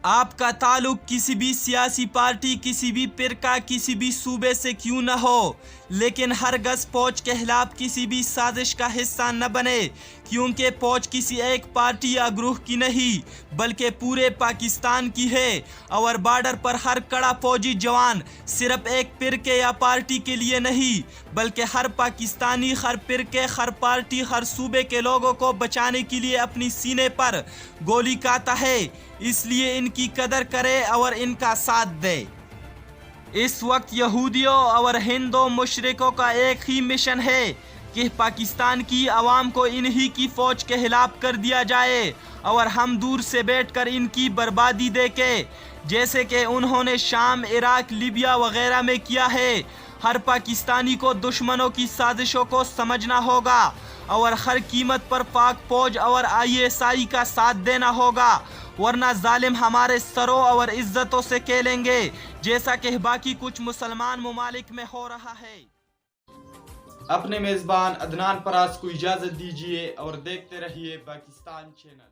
آپ کا تعلق کسی بھی سیاسی پارٹی، کسی بھی فرقہ، کسی بھی صوبے سے کیوں نہ ہو، لیکن ہرگز فوج کے خلاف کسی بھی سازش کا حصہ نہ بنے، کیونکہ فوج کسی ایک پارٹی یا گروہ کی نہیں بلکہ پورے پاکستان کی ہے، اور بارڈر پر ہر کڑا فوجی جوان صرف ایک فرقے یا پارٹی کے لیے نہیں بلکہ ہر پاکستانی، ہر فرقے، ہر پارٹی، ہر صوبے کے لوگوں کو بچانے کے لیے اپنی سینے پر گولی کھاتا ہے۔ اس لیے ان کی قدر کرے اور ان کا ساتھ دے۔ اس وقت یہودیوں اور ہندو مشرکوں کا ایک ہی مشن ہے کہ پاکستان کی عوام کو انہی کی فوج کے خلاف کر دیا جائے اور ہم دور سے بیٹھ کر ان کی بربادی دیکھیں، جیسے کہ انہوں نے شام، عراق، لیبیا وغیرہ میں کیا ہے۔ ہر پاکستانی کو دشمنوں کی سازشوں کو سمجھنا ہوگا اور ہر قیمت پر پاک فوج اور ISI کا ساتھ دینا ہوگا، ورنہ ظالم ہمارے سروں اور عزتوں سے کھیلیں گے، جیسا کہ باقی کچھ مسلمان ممالک میں ہو رہا ہے۔ اپنے میزبان عدنان پراس کو اجازت دیجیے اور دیکھتے رہیے پاکستان چینل۔